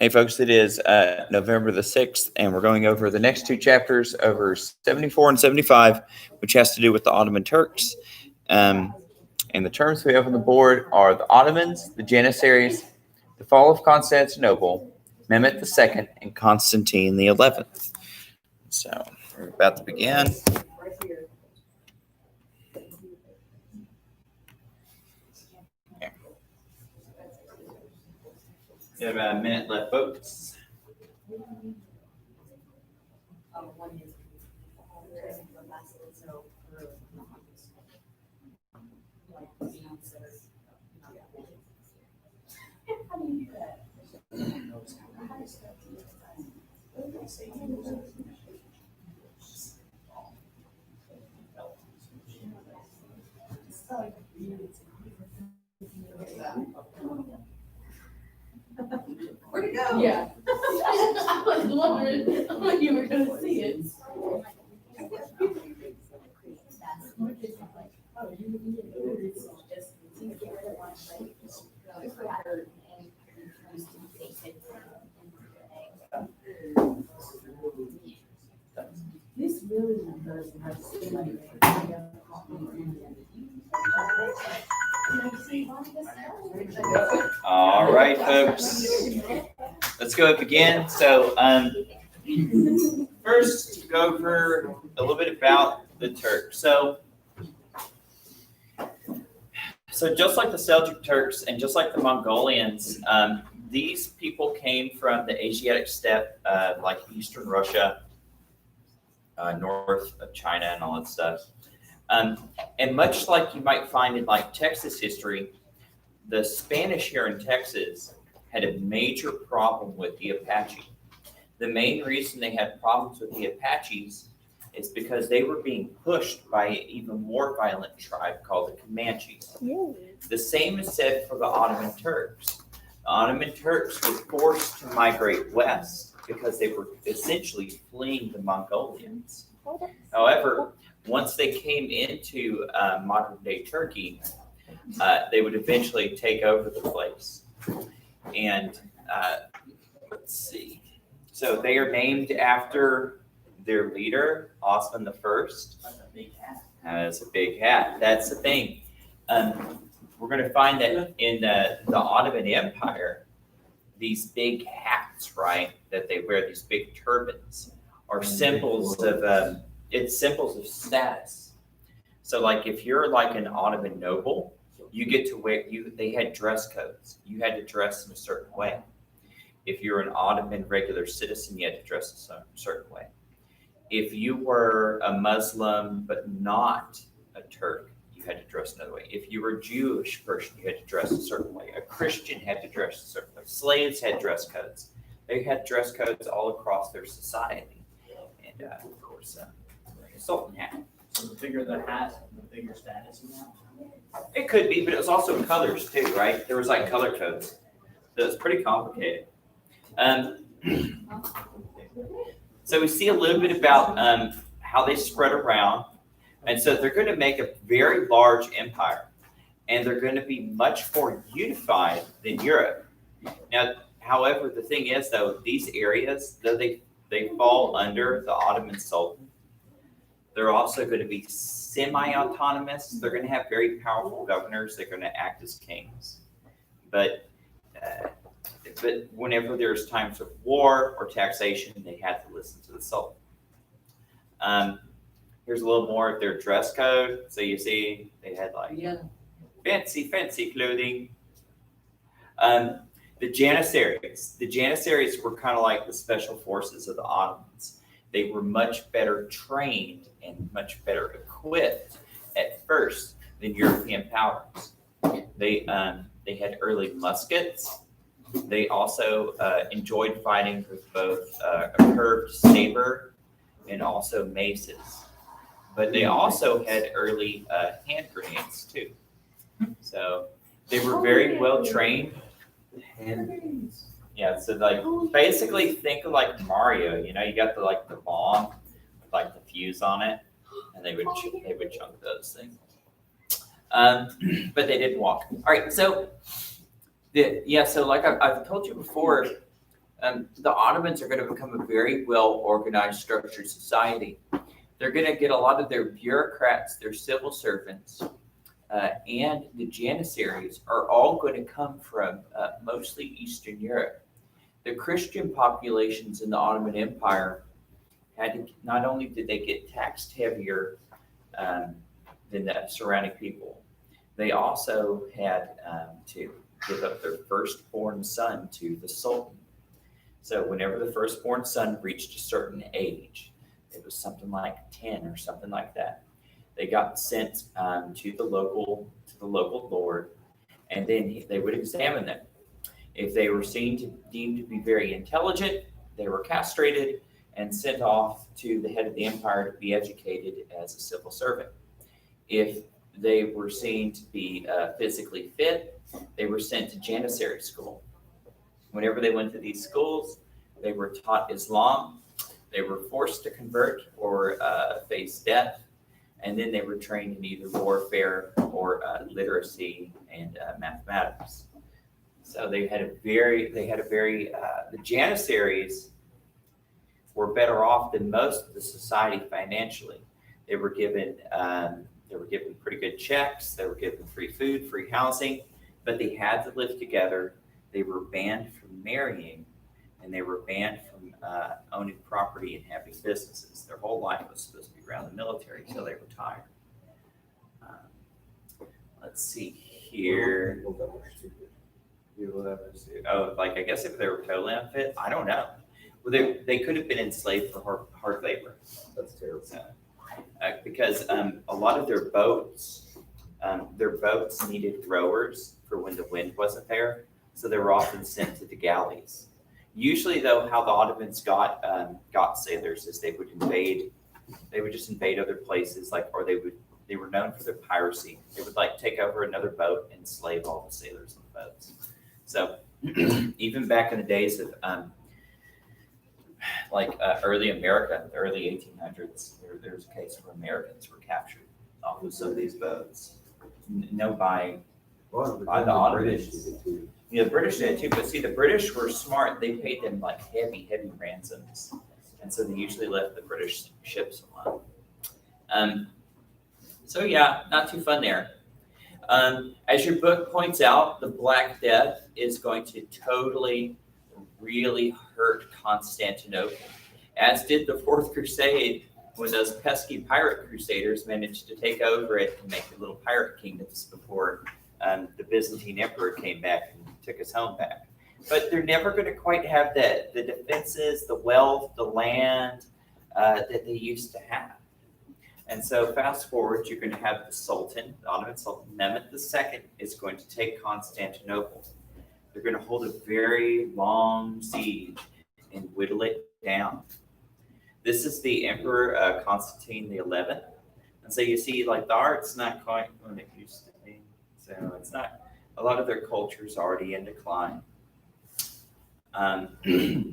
Hey, folks, it is November the 6th, and we're going over the next two chapters over 74 and 75, which has to do with the Ottoman Turks. And the terms we have on the board are the Ottomans, the Janissaries, the fall of Constantinople, Mehmet II, and Constantine the 11th. So we're about to begin. We have a minute left, folks. Where'd it go? Yeah. I was wondering when you were gonna see it. This really does have so many. All right, folks. Let's go up again. So, first, go over a little bit about the Turks. So just like the Seljuk Turks and just like the Mongolians, these people came from the Asiatic steppe, like Eastern Russia, north of China, and all that stuff. And much like you might find in like Texas history, the Spanish here in Texas had a major problem with the Apache. The main reason they had problems with the Apaches is because they were being pushed by an even more violent tribe called the Comanches. The same is said for the Ottoman Turks. The Ottoman Turks were forced to migrate west because they were essentially fleeing the Mongolians. However, once they came into modern-day Turkey, they would eventually take over the place. And let's see. So they are named after their leader, Osman the First. That's a big hat. That's a big hat. That's the thing. We're going to find that in the Ottoman Empire, these big hats, right, that they wear, these big turbans, are symbols of it's symbols of status. So, like, if you're like an Ottoman noble, you get to wear they had dress codes. You had to dress in a certain way. If you're an Ottoman regular citizen, you had to dress a certain way. If you were a Muslim but not a Turk, you had to dress another way. If you were a Jewish person, you had to dress a certain way. A Christian had to dress a certain way. Slaves had dress codes. They had dress codes all across their society. And of course, a sultan hat. So the bigger the hat, the bigger status you have. It could be, but it was also colors too, right? There was like color codes. So it's pretty complicated. So we see a little bit about how they spread around. And so they're going to make a very large empire. And they're going to be much more unified than Europe. Now, however, the thing is, though, these areas, though they fall under the Ottoman Sultan, they're also going to be semi-autonomous. They're going to have very powerful governors. They're going to act as kings. But whenever there's times of war or taxation, they had to listen to the Sultan. Here's a little more of their dress code. So you see they had like fancy clothing. The Janissaries were kind of like the special forces of the Ottomans. They were much better trained and much better equipped at first than European powers. They had early muskets. They also enjoyed fighting with both a curved saber and also maces. But they also had early hand grenades too. So they were very well trained. Yeah, so like basically think of like Mario, you know, you got the bomb with like the fuse on it, and they would chunk those things. But they didn't walk. All right, so so like I've told you before, the Ottomans are going to become a very well-organized, structured society. They're going to get a lot of their bureaucrats, their civil servants, and the Janissaries are all going to come from mostly Eastern Europe. The Christian populations in the Ottoman Empire had to, not only did they get taxed heavier than the surrounding people, they also had to give up their firstborn son to the Sultan. So whenever the firstborn son reached a certain age, it was something like 10 or something like that, they got sent to the local lord, and then they would examine them. If they were deemed to be very intelligent, they were castrated and sent off to the head of the empire to be educated as a civil servant. If they were seen to be physically fit, they were sent to Janissary school. Whenever they went to these schools, they were taught Islam. They were forced to convert or face death, and then they were trained in either warfare or literacy and mathematics. So the Janissaries were better off than most of the society financially. They were given pretty good checks. They were given free food, free housing, but they had to live together. They were banned from marrying, and they were banned from owning property and having businesses. Their whole life was supposed to be around the military until they retired. Let's see here. Oh, like I guess if they were totally unfit, I don't know. Well, they could have been enslaved for hard labor. That's terrible. So, because a lot of their boats needed rowers for when the wind wasn't there, so they were often sent to the galleys. Usually, though, how the Ottomans got sailors is they would just invade other places, or they were known for their piracy. They would take over another boat and slave all the sailors on the boats. So even back in the days of early America, the early 1800s, there was a case where Americans were captured off of some of these boats. By the Ottomans. Yeah, the British did too, but see, the British were smart. They paid them heavy ransoms, and so they usually left the British ships alone. So yeah, not too fun there. As your book points out, the Black Death is going to totally, really hurt Constantinople, as did the Fourth Crusade when those pesky pirate crusaders managed to take over it and make the little pirate kingdoms before the Byzantine emperor came back and took his home back. But they're never going to quite have the defenses, the wealth, the land that they used to have. And so fast forward, you're going to have the Sultan, the Ottoman Sultan, Mehmet II is going to take Constantinople. They're going to hold a very long siege and whittle it down. This is the Emperor Constantine XI. And so you see, the art's not quite what it used to be. So it's not, a lot of their culture is already in decline. When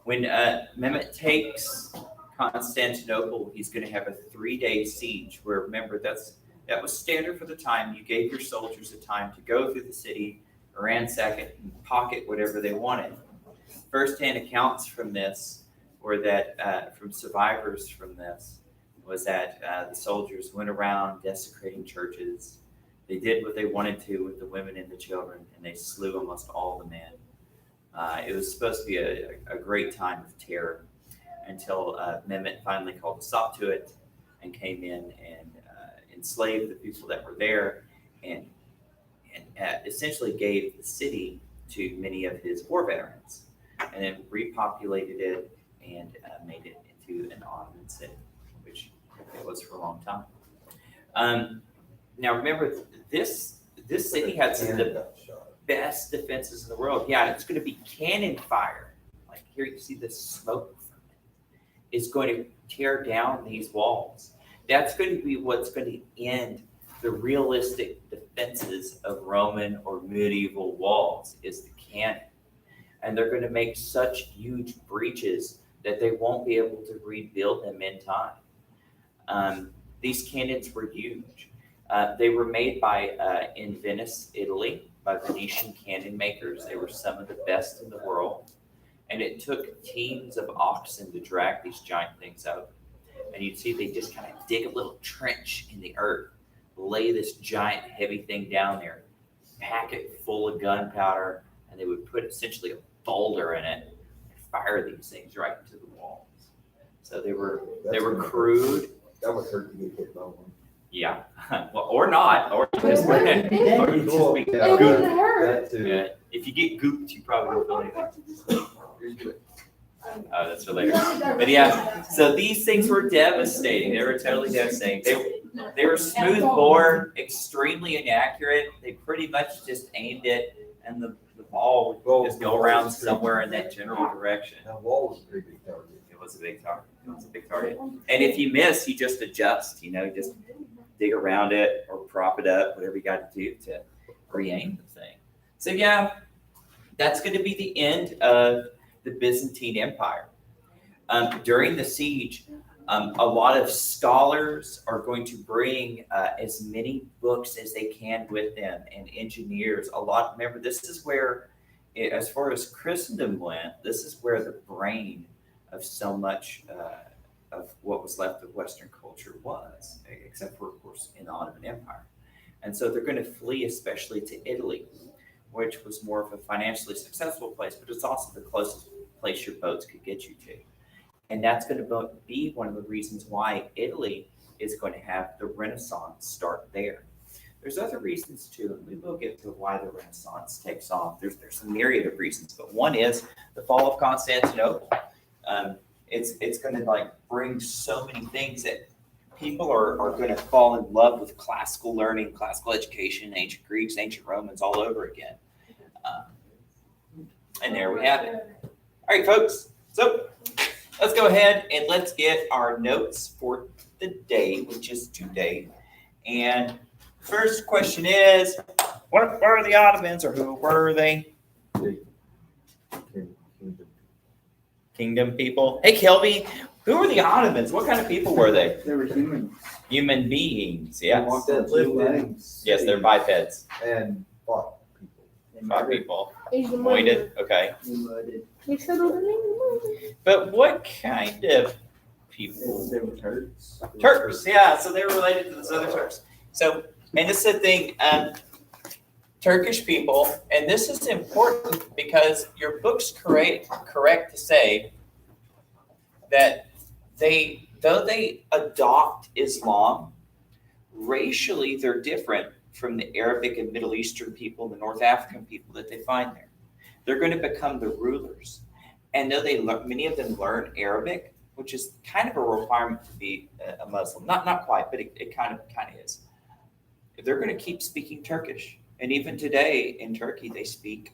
Mehmet takes Constantinople, he's going to have a 3-day siege where, remember, that was standard for the time. You gave your soldiers the time to go through the city, ransack it, and pocket whatever they wanted. First-hand accounts from this were that, from survivors from this, was that the soldiers went around desecrating churches. They did what they wanted to with the women and the children, and they slew almost all the men. It was supposed to be a great time of terror until Mehmet finally called a stop to it and came in and enslaved the people that were there and essentially gave the city to many of his war veterans, and then repopulated it and made it into an Ottoman city, which it was for a long time. Now remember, this city had some of the best defenses in the world. Yeah, it's going to be cannon fire. Here you see the smoke from it. It's going to tear down these walls. That's going to be what's going to end the realistic defenses of Roman or medieval walls, is the cannon. And they're going to make such huge breaches that they won't be able to rebuild them in time. These cannons were huge. They were made in Venice, Italy, by Venetian cannon makers. They were some of the best in the world. And it took teams of oxen to drag these giant things over. And you'd see they just kind of dig a little trench in the earth, lay this giant heavy thing down there, pack it full of gunpowder, and they would put essentially a boulder in it and fire these things right into the walls. So they were crude. That would hurt to get hit by one. Yeah, well, or not, or just, Or or you just be It good. wouldn't hurt. That too. Yeah. If you get gooped, you probably don't feel anything. Oh, that's for later. But yeah, so these things were devastating. They were totally devastating. They were smooth bore, extremely inaccurate. They pretty much just aimed it, and the ball would just go around somewhere in that general direction. That wall was a pretty big target. It was a big target. It was a big target. And if you miss, you just adjust. Just dig around it or prop it up, whatever you got to do to re-aim the thing. So yeah, that's going to be the end of the Byzantine Empire. During the siege, a lot of scholars are going to bring as many books as they can with them, and engineers. Remember, this is where, as far as Christendom went, this is where the brain of so much of what was left of Western culture was, except for, of course, in the Ottoman Empire. And so they're going to flee, especially to Italy, which was more of a financially successful place, but it's also the closest place your boats could get you to. And that's going to be one of the reasons why Italy is going to have the Renaissance start there. There's other reasons too, and we will get to why the Renaissance takes off. There's a myriad of reasons, but one is the fall of Constantinople. It's going to bring so many things that people are going to fall in love with classical learning, classical education, ancient Greeks, ancient Romans all over again. And there we have it. All right, folks. So let's go ahead and let's get our notes for the day, which is today. And first question is, what were the Ottomans, or who were they? Kingdom people. Hey, Kelby, who were the Ottomans? What kind of people were they? They were humans. Human beings, They yes. walked on two legs. Yes, they're bipeds. And fought people. They Five murdered. people. Asian Voided, okay. They murdered. You said what the name But what kind of people? They were Turks. Turks, yeah, so they were related to those other Turks. So, and this is the thing, Turkish people, and this is important because your book's correct to say that though they adopt Islam, racially they're different from the Arabic and Middle Eastern people, the North African people that they find there. They're going to become the rulers. And though many of them learn Arabic, which is kind of a requirement to be a Muslim, not quite, but it kind of is. They're going to keep speaking Turkish. And even today in Turkey, they speak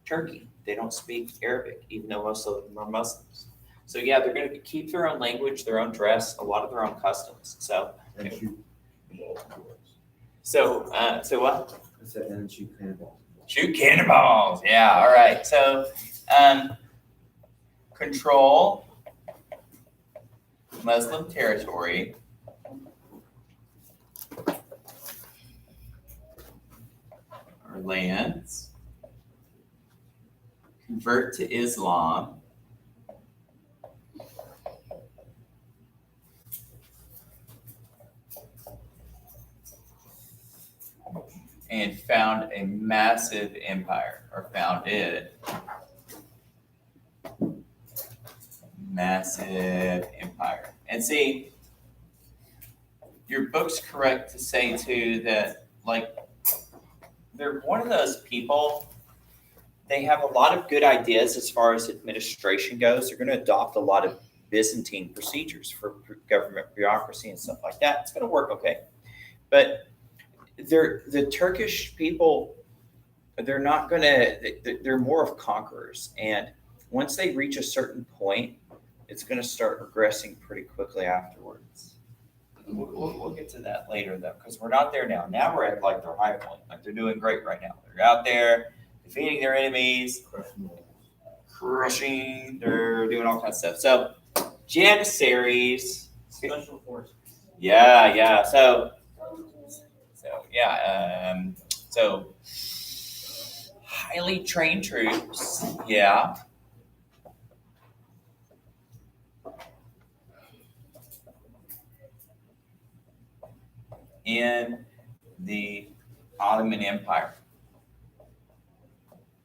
Turkey. They don't speak Arabic, even though most of them are Muslims. So yeah, they're going to keep their own language, their own dress, a lot of their own customs. So And shoot. so what? I said, and shoot cannonballs. Shoot cannonballs. Yeah. All right. So control Muslim territory. Or lands. Convert to Islam. And found a massive empire, or founded massive empire. And see, your book's correct to say too that they're one of those people, they have a lot of good ideas as far as administration goes. They're going to adopt a lot of Byzantine procedures for government bureaucracy and stuff like that. It's going to work okay. But the Turkish people, they're not going to, they're more of conquerors. And once they reach a certain point, it's going to start regressing pretty quickly afterwards. We'll get to that later, though, because we're not there now. Now we're at their high point. They're doing great right now. They're out there defeating their enemies, crushing, they're doing all kinds of stuff. So, Janissaries. Special forces. Yeah. So highly trained troops. Yeah. in the Ottoman Empire.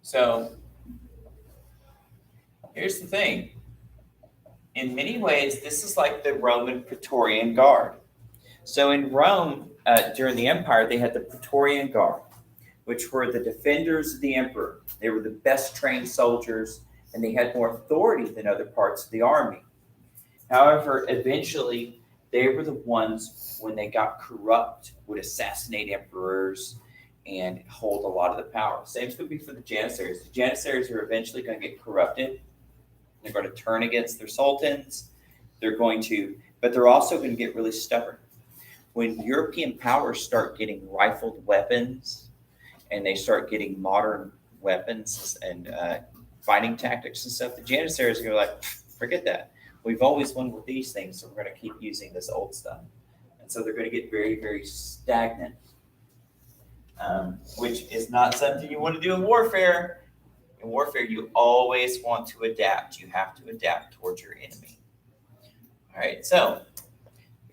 So here's the thing. In many ways, this is like the Roman Praetorian Guard. So in Rome, during the empire, they had the Praetorian Guard, which were the defenders of the emperor. They were the best trained soldiers, and they had more authority than other parts of the army. However, eventually, they were the ones, when they got corrupt, would assassinate emperors and hold a lot of the power. Same would be for the Janissaries. The Janissaries are eventually going to get corrupted. They're going to turn against their sultans. But they're also going to get really stubborn. When European powers start getting rifled weapons and they start getting modern weapons and fighting tactics and stuff, the Janissaries are going to be like, forget that. We've always won with these things, so we're going to keep using this old stuff. And so they're going to get very, very stagnant, which is not something you want to do in warfare. In warfare, you always want to adapt. You have to adapt towards your enemy. All right, so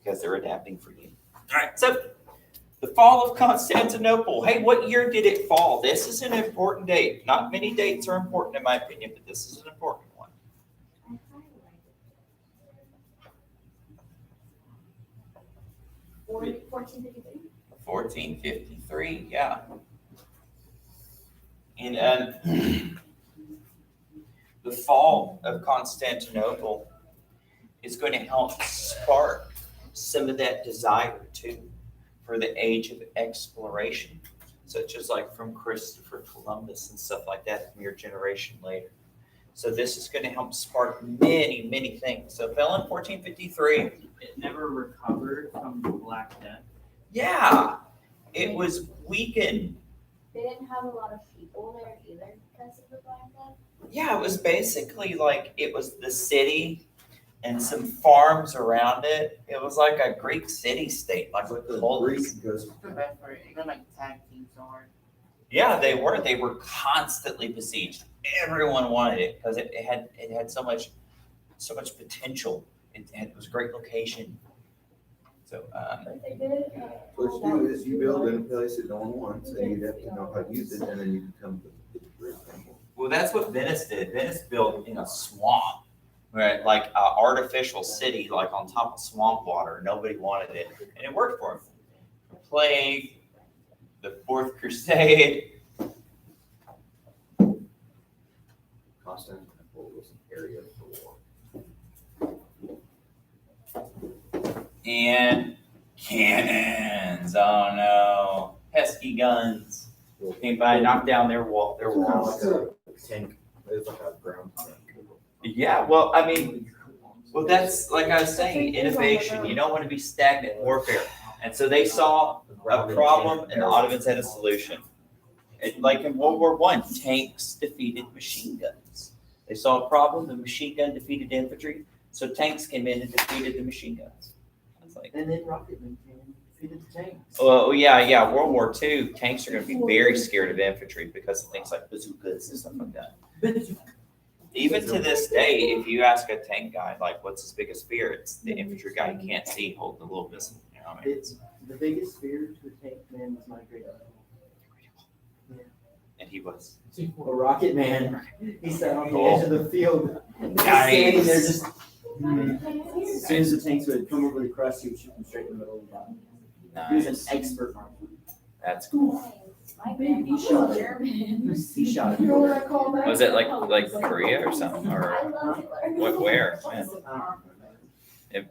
because they're adapting for you. All right, so the fall of Constantinople. Hey, what year did it fall? This is an important date. Not many dates are important in my opinion, but this is an important one. 1453. 1453, yeah. And the fall of Constantinople is going to help spark some of that desire too for the age of exploration, such as like from Christopher Columbus and stuff like that from your generation later. So this is going to help spark many, many things. So it fell in 1453. It never recovered from the Black Death. Yeah, it was weakened. They didn't have a lot of people there either because of the Black Death. Yeah, it was basically like it was the city and some farms around it. It was like a Greek city-state, like But a the cult. Greek goes, Even like tag teams are. Yeah, they were. They were constantly besieged. Everyone wanted it because it had so much potential. It was a great location. So But they did. what you do is you build in a place that no one wants, and you have to know how to use it, and then you become the great temple. well, that's what Venice did. Venice built in a swamp, right? Like an artificial city, like on top of swamp water. Nobody wanted it, and it worked for them. The plague, the Fourth Crusade. Constantinople was an area for war. And cannons. Oh no. Pesky guns. Came by, knocked down their wall. It's kind of like a tank, it's like a ground tank. Yeah, well, I mean, that's like I was saying, innovation. You don't want to be stagnant in warfare. And so they saw a problem and the Ottomans had a solution. Like in World War I, tanks defeated machine guns. They saw a problem, the machine gun defeated infantry, so tanks came in and defeated the machine guns. It's like, And then rocketmen came and defeated the tanks. well, yeah. World War II, tanks are going to be very scared of infantry because of things like bazookas and stuff like that. Even to this day, if you ask a tank guy, like, what's his biggest fear? It's the infantry guy you can't see holding the little missile. You know what I mean? It's the biggest fear to a tank man was my great uncle. And he was. A rocket man. He sat on the Cool. edge of the field. Standing Nice. there just. As soon as the tanks would come over the crest, he would shoot them straight in the middle of the body. He was Nice. an expert marksman. That's cool. My grandpa shot was it. German. He shot You know what it. I call that? Was it like Korea or something? I Or love Hitler. what? Where? When?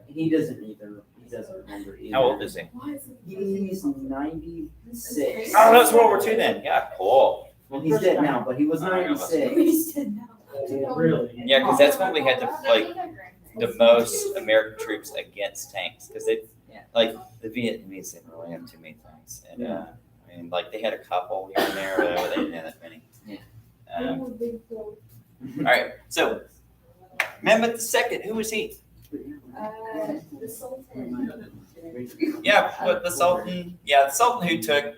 He doesn't either. He doesn't remember either. How old is he? Why is it? He's 96. Oh, that's World War II then. Yeah, cool. Well, he's dead now, but he was 96. He's dead now. Really? Yeah, because that's when we had the most American troops against tanks because like the Vietnamese didn't really have too many tanks, and I mean, like they had a couple here and there, but they didn't have that many. All right, so Mehmet II, who was he? The Sultan. Yeah, but the Sultan. Yeah, the Sultan who took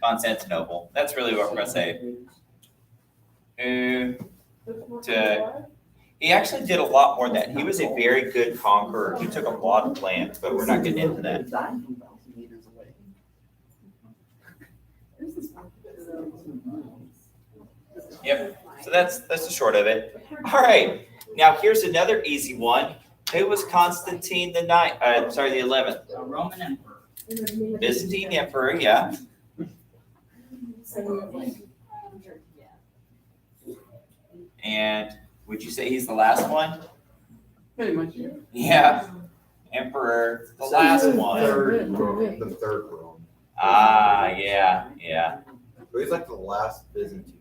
Constantinople. That's really what we're gonna say. Who he actually did a lot more than that. He was a very good conqueror. He took a lot of land, but we're not getting into that. Yep. So that's the short of it. All right. Now here's another easy one. Who was Constantine the 11th? A Roman emperor. Byzantine emperor, yeah. And would you say he's the last one? Pretty much. Yeah. Emperor, the last one. The third Rome. Ah, yeah, yeah. But he's like the last Byzantine.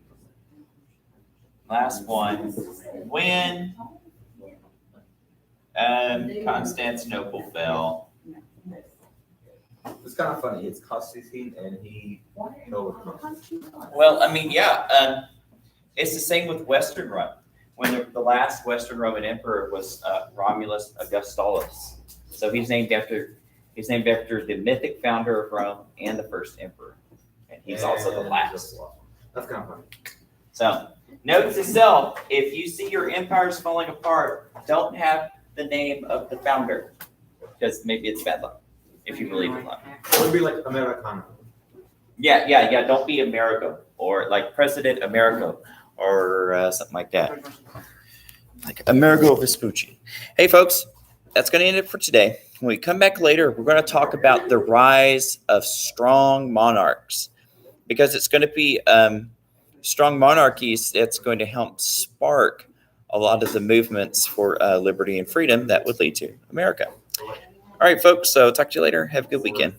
Last one. When Constantinople fell. It's kind of funny. It's Constantine and he fell with Constantine. Well, I mean, yeah. It's the same with Western Rome. When the last Western Roman emperor was Romulus Augustulus. So he's named after the mythic founder of Rome and the first emperor. And he's also the last. That's kind of funny. So note to self, if you see your empires falling apart, don't have the name of the founder. Because maybe it's bad luck, if you believe in luck. It would be like Americana. Yeah. Don't be Amerigo or like President Amerigo or something like that. Like Amerigo Vespucci. Hey, folks, that's going to end it for today. When we come back later, we're going to talk about the rise of strong monarchs because it's going to be strong monarchies that's going to help spark a lot of the movements for liberty and freedom that would lead to America. All right, folks. So talk to you later. Have a good weekend.